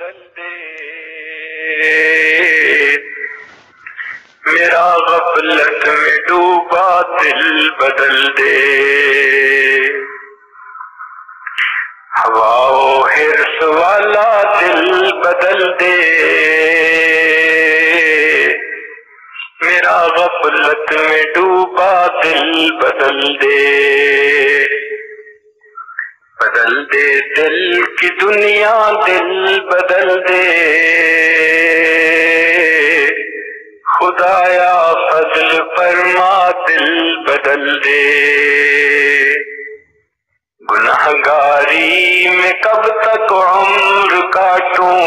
بدل دے، میرا غفلت میں ڈوبا دل بدل دے، ہوا و حرص والا دل بدل دے، میرا غفلت میں ڈوبا دل بدل دے، بدل دے دل کی دنیا دل بدل دے، خدایا فضل فرما دل بدل دے، گنہگاری میں کب تک عمر کاٹوں،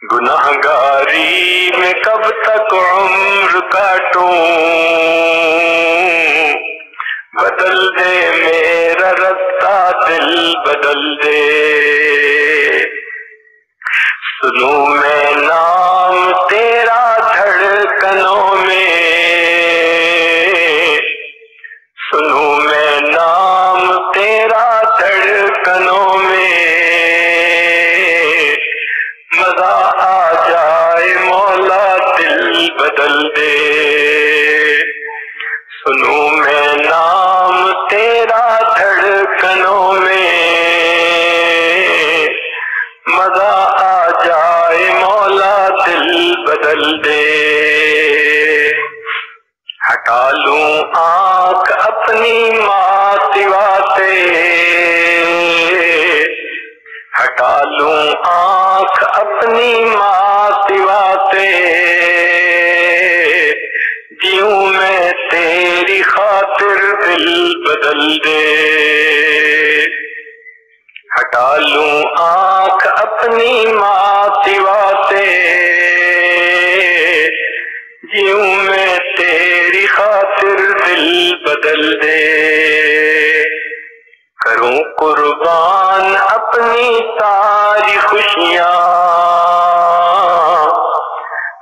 گنہگاری میں کب تک عمر کاٹوں، بدل دے میرا رستہ دل بدل دے، سنوں میں نام تیرا دھڑکنوں میں، سنوں میں نام تیرا دھڑکنوں میں، مزہ آ جائے مولا دل بدل دے، سنوں میں نام تیرا دھڑکنوں میں، مزہ آ جائے مولا دل بدل دے، ہٹا لوں آنکھ اپنی ماں سوا سے، ہٹا لوں آنکھ اپنی ماں سوا سے، جیوں میں تیری خاطر دل بدل دے، ہٹا لوں آنکھ اپنی ماں سوا سے، جیوں میں تیری خاطر دل بدل دے، کروں قربان اپنی ساری خوشیاں،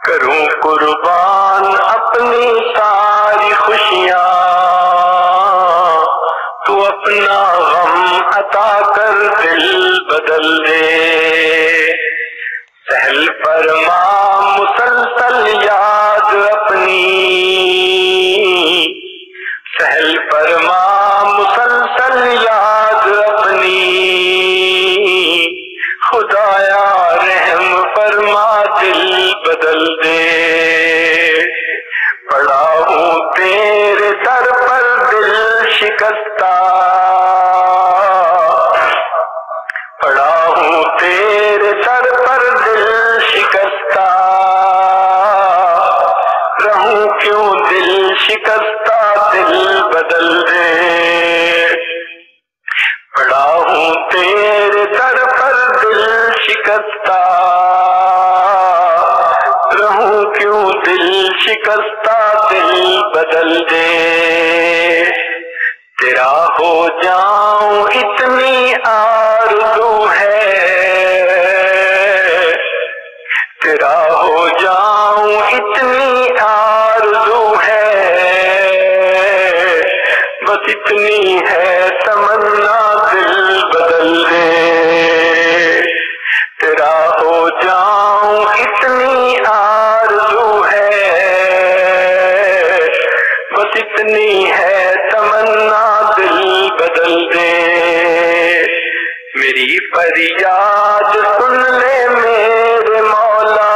کروں قربان اپنی ساری خوشیاں، تو اپنا غم عطا کر دل بدل دے، سہل فرما مسلسل یاد اپنی، سہل فرما مسلسل یاد اپنی، خدایا رحم فرما دل بدل دے، پڑا ہوں تیرے در پر دل شکستہ، پڑا ہوں تیرے در پر دل شکستہ، رہوں کیوں دل شکستہ دل بدل دے، پڑا ہوں تیرے در پر دل شکستہ، رہوں کیوں دل شکستہ دل بدل دے، تیرا ہو جاؤں اتنی آرزو ہے، تیرا ہو جاؤں اتنی آرزو ہے، بس اتنی ہے تمنا دل بدل دے، تیرا ہو جاؤں اتنی آرزو ہے، بس اتنی ہے تمنا دل بدل دے، میری فریاد سن لے میرے مولا،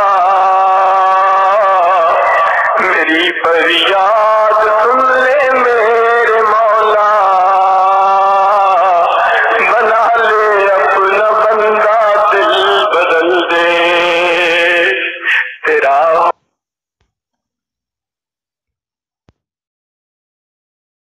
میری فریاد